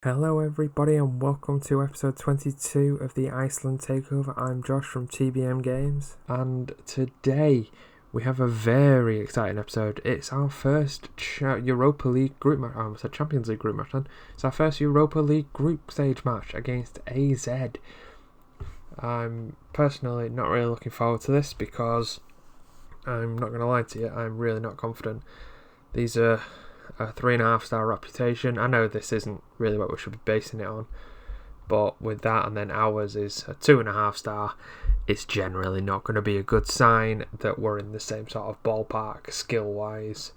Hello everybody and welcome to episode 22 of the Iceland Takeover. I'm Josh from TBM Games, and today we have a very exciting episode. It's our first Europa League group match. I almost said Champions League group match then. It's our first Europa League group stage match against AZ. I'm personally not really looking forward to this because I'm not going to lie to you, I'm really not confident. These are a 3.5-star reputation. I know this isn't really what we should be basing it on, but with that and then ours is a 2.5-star, it's generally not going to be a good sign that we're in the same sort of ballpark skill wise.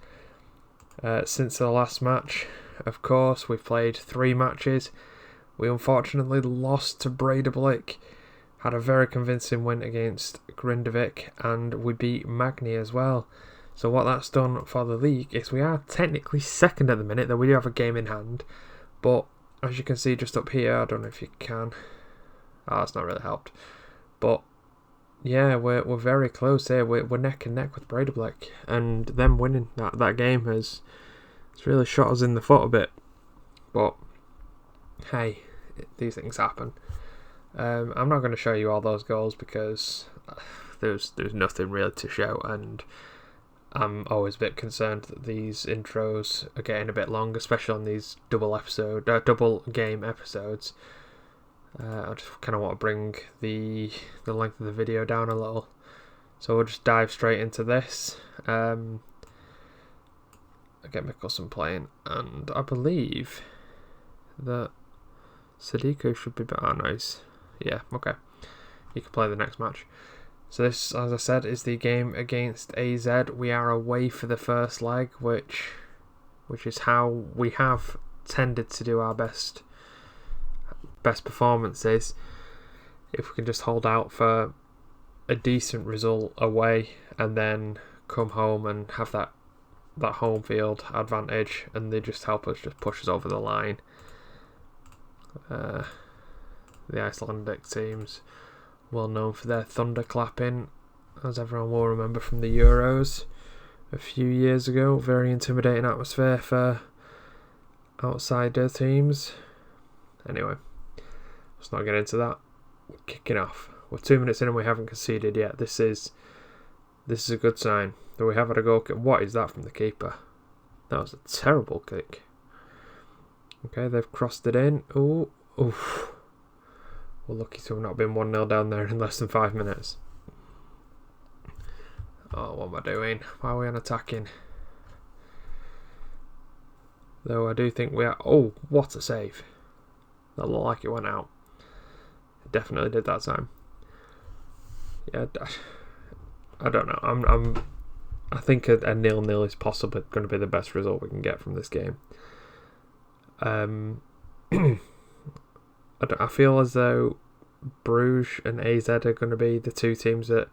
Since the last match, of course, we've played 3 matches. We unfortunately lost to Breidablik, had a very convincing win against Grindavik, and we beat Magni as well. So what that's done for the league is we are technically second at the minute, though we do have a game in hand. But as you can see just up here, I don't know if you can. Oh, that's not really helped. But yeah, we're very close here. We're neck and neck with Breidablik, and them winning that game has really shot us in the foot a bit. But hey, these things happen. I'm not going to show you all those goals because there's nothing really to show, and I'm always a bit concerned that these intros are getting a bit long, especially on these double game episodes. I just kind of want to bring the length of the video down a little, so we'll just dive straight into this. I get Mikkelsen playing, and I believe that Sadiko should be better. Oh, nice. Yeah, okay. He can play the next match. So this, as I said, is the game against AZ. We are away for the first leg, which is how we have tended to do our best performances. If we can just hold out for a decent result away and then come home and have that home field advantage, and they just help us just push us over the line. The Icelandic teams, well known for their thunderclapping, as everyone will remember from the Euros a few years ago. Very intimidating atmosphere for outsider teams. Anyway, let's not get into that. We're kicking off. We're 2 minutes in and we haven't conceded yet. This is a good sign. Though we have had a goal kick. What is that from the keeper? That was a terrible kick. Okay, they've crossed it in. Ooh, oof. We're lucky to have not been 1-0 down there in less than 5 minutes. Oh, what am I doing? Why are we unattacking? Though I do think we are... Oh, what a save. That looked like it went out. It definitely did that time. Yeah, I don't know. I think a 0-0 is possibly going to be the best result we can get from this game. I feel as though Bruges and AZ are going to be the two teams that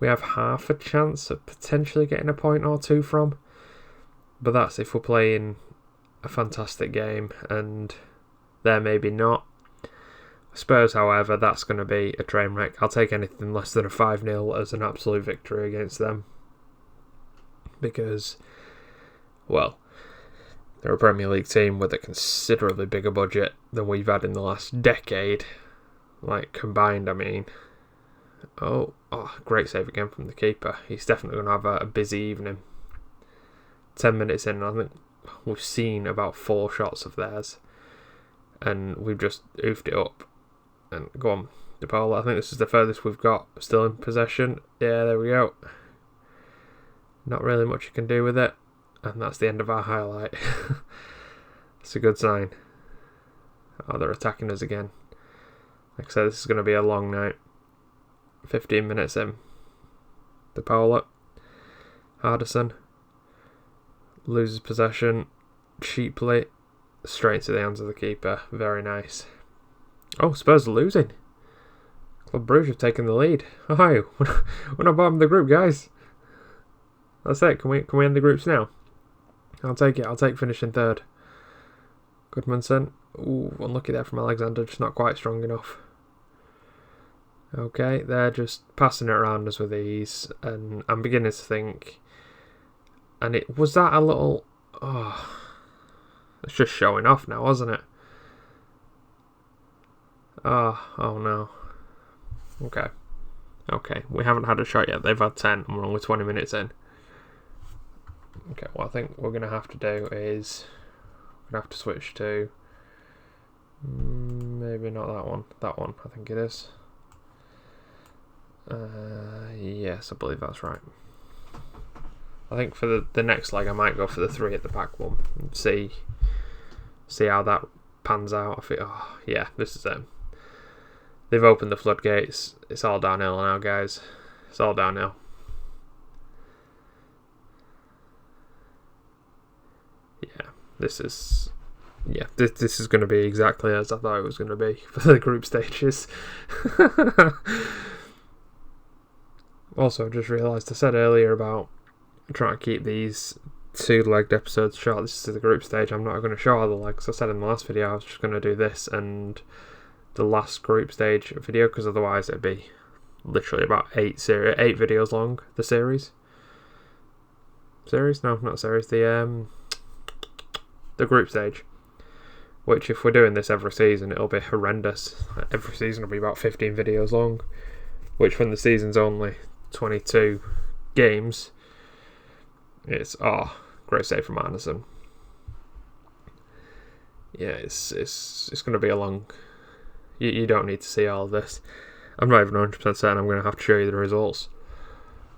we have half a chance of potentially getting a point or two from. But that's if we're playing a fantastic game, and they're maybe not. Spurs, however, that's going to be a train wreck. I'll take anything less than a 5-0 as an absolute victory against them. Because, well, they're a Premier League team with a considerably bigger budget than we've had in the last decade. Like, combined, I mean. Oh, great save again from the keeper. He's definitely going to have a busy evening. 10 minutes in, and I think we've seen about 4 shots of theirs. And we've just oofed it up. And go on, DePaul. I think this is the furthest we've got still in possession. Yeah, there we go. Not really much you can do with it. And that's the end of our highlight. It's a good sign. Oh, they're attacking us again. Like I said, this is going to be a long night. 15 minutes in. De Paula. Hardison. Loses possession. Cheaply. Straight into the hands of the keeper. Very nice. Oh, Spurs are losing. Club Brugge have taken the lead. Oh, we're not bottom of the group, guys. That's it. Can we end the groups now? I'll take it. I'll take finishing third. Goodmanson. Ooh, unlucky there from Alexander. Just not quite strong enough. Okay, they're just passing it around us with ease. And I'm beginning to think... And was that a little... Oh, it's just showing off now, wasn't it? Oh no. Okay, we haven't had a shot yet. They've had 10 and we're only 20 minutes in. Okay, what I think we're going to have to do is we're going to have to switch to maybe not that one. That one, I think it is. Yes, I believe that's right. I think for the next leg I might go for the 3 at the back one and see how that pans out. I think, yeah, this is it. They've opened the floodgates. It's all downhill now, guys. It's all downhill. Yeah, this is going to be exactly as I thought it was going to be for the group stages. Also, I just realised I said earlier about trying to keep these 2-legged episodes short. This is the group stage. I'm not going to show all the legs. I said in the last video I was just going to do this and the last group stage video, because otherwise it'd be literally about 8 videos long. The series? No, not series. The group stage. Which, if we're doing this every season, it'll be horrendous. Every season will be about 15 videos long. Which, when the season's only 22 games, it's great save from Anderson. Yeah, it's going to be a long. You don't need to see all of this. I'm not even 100% certain I'm going to have to show you the results.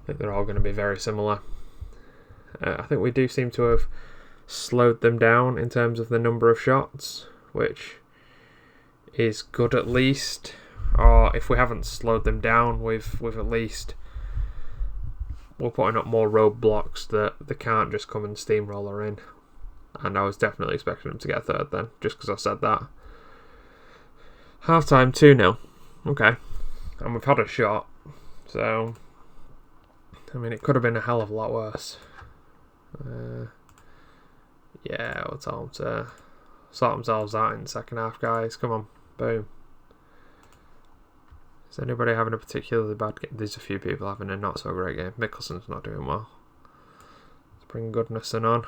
I think they're all going to be very similar. I think we do seem to have slowed them down in terms of the number of shots, which is good at least. Or if we haven't slowed them down, we've at least we're putting up more roadblocks that they can't just come and steamroller in. And I was definitely expecting them to get a third then, just because I said that. Half time 2-0. Okay. And we've had a shot. So, I mean, it could have been a hell of a lot worse. Yeah, we'll tell them to sort themselves out in the second half, guys. Come on. Boom. Is anybody having a particularly bad game? There's a few people having a not so great game. Mickelson's not doing well. Let's bring Goodnison on.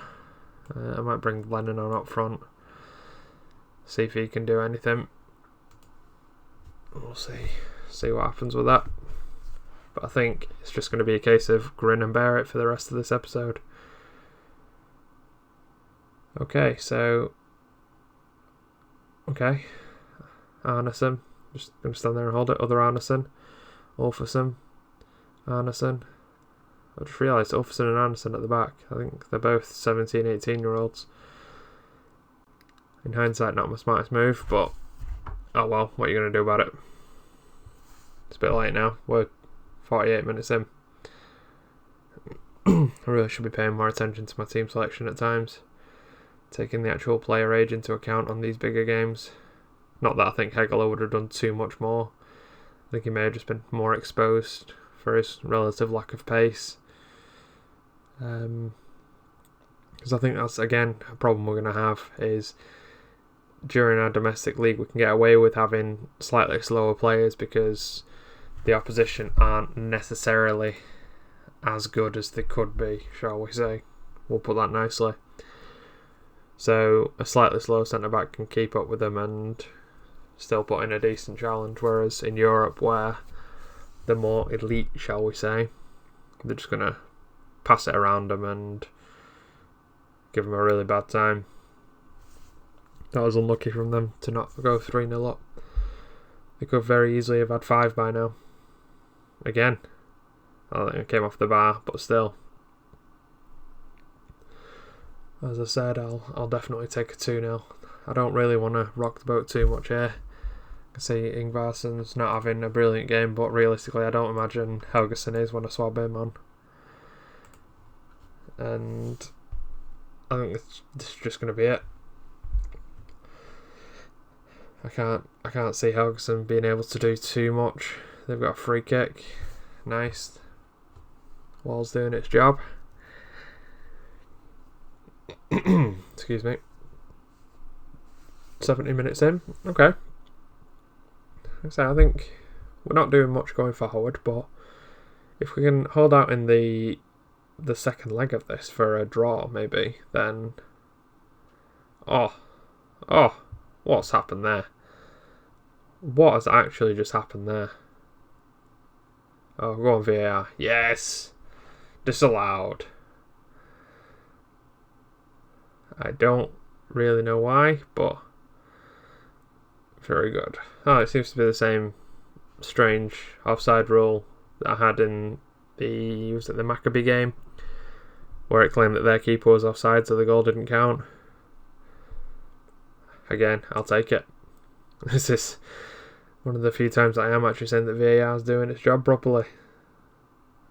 I might bring Lennon on up front. See if he can do anything. We'll see what happens with that. But I think it's just going to be a case of grin and bear it for the rest of this episode. Okay, so... Okay. Arneson. Just going to stand there and hold it. Other Arneson. Ulfason. Arneson. I just realised Ulfason and Arneson at the back. I think they're both 17, 18-year-olds. In hindsight, not my smartest move, but... Oh well, what are you going to do about it? It's a bit late now. We're 48 minutes in. I really should be paying more attention to my team selection at times. Taking the actual player age into account on these bigger games. Not that I think Hegeler would have done too much more. I think he may have just been more exposed for his relative lack of pace. Because I think that's, again, a problem we're going to have is... During our domestic league, we can get away with having slightly slower players because the opposition aren't necessarily as good as they could be, shall we say. We'll put that nicely. So a slightly slower centre-back can keep up with them and still put in a decent challenge, whereas in Europe, where they're more elite, shall we say, they're just going to pass it around them and give them a really bad time. That was unlucky from them to not go 3-0 up. They could very easily have had 5 by now. Again. I think it came off the bar, but still. As I said, I'll definitely take a 2-0. I don't really want to rock the boat too much here. I can see Ingvarsson's not having a brilliant game, but realistically I don't imagine Helgason is when I swab him on. And I think this is just going to be it. I can't see Helgason being able to do too much. They've got a free kick. Nice. Wall's doing its job. Excuse me. 70 minutes in. Okay. So I think we're not doing much going forward, but if we can hold out in the second leg of this for a draw, maybe, then... Oh, what's happened there? What has actually just happened there? Oh, go on VAR. Yes! Disallowed. I don't really know why, but very good. Oh, it seems to be the same strange offside rule that I had in the Maccabi game, where it claimed that their keeper was offside, so the goal didn't count. Again, I'll take it. This is one of the few times I am actually saying that VAR is doing its job properly.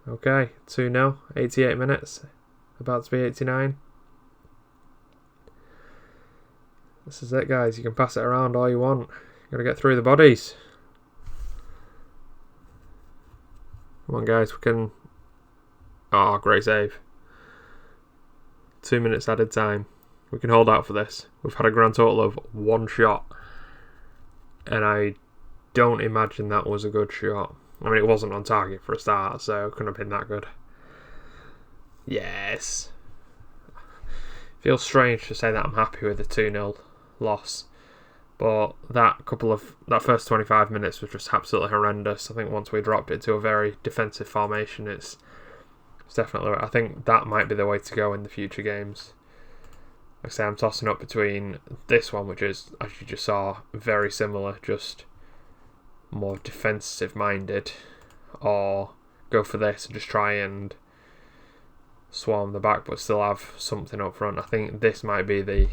Okay, 2-0, 88 minutes, about to be 89. This is it, guys. You can pass it around all you want. You've got to get through the bodies. Come on, guys. We can... Oh, great save. 2 minutes added time. We can hold out for this. We've had a grand total of 1 shot. And I don't imagine that was a good shot. I mean, it wasn't on target for a start, so it couldn't have been that good. Yes. Feels strange to say that I'm happy with the 2-0 loss, but that first 25 minutes was just absolutely horrendous. I think once we dropped it to a very defensive formation, it's definitely, I think that might be the way to go in the future games. Like I say, I'm tossing up between this one, which is, as you just saw, very similar, just more defensive minded, or go for this and just try and swarm the back but still have something up front. I think this might be the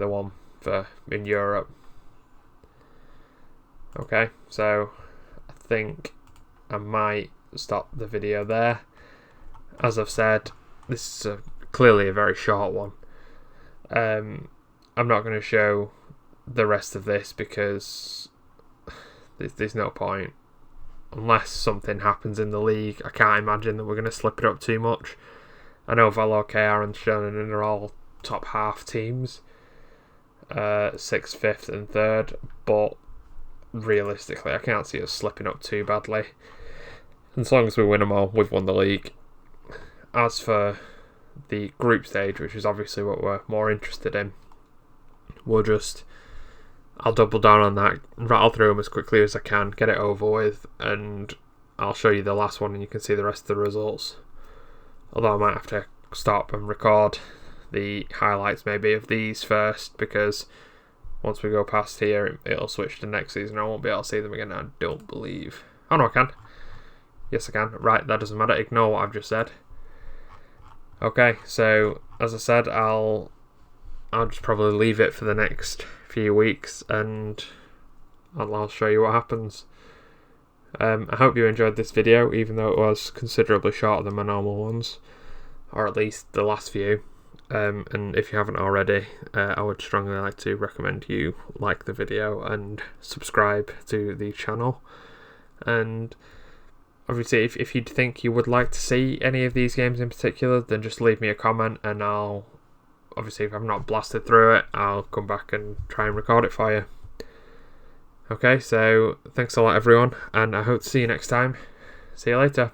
one for in Europe. Okay, so I think I might stop the video there. As I've said, this is clearly a very short one. I'm not going to show the rest of this because there's no point. Unless something happens in the league, I can't imagine that we're going to slip it up too much. I know Valor, KR and Schoenen are all top half teams, 6th, 5th and 3rd, but realistically I can't see us slipping up too badly. As long as we win them all, we've won the league. As for the group stage, which is obviously what we're more interested in, I'll double down on that, rattle through them as quickly as I can, get it over with, and I'll show you the last one and you can see the rest of the results. Although I might have to stop and record the highlights maybe of these first, because once we go past here it'll switch to next season. I won't be able to see them again, I don't believe. Oh no, I can. Yes I can. Right, that doesn't matter, ignore what I've just said. Okay, so as I said, I'll just probably leave it for the next few weeks and I'll show you what happens. I hope you enjoyed this video, even though it was considerably shorter than my normal ones, or at least the last few. And if you haven't already, I would strongly like to recommend you like the video and subscribe to the channel. And obviously, if you think you would like to see any of these games in particular, then just leave me a comment and I'll, obviously if I've not blasted through it, I'll come back and try and record it for you. Okay, so thanks a lot everyone, and I hope to see you next time. See you later.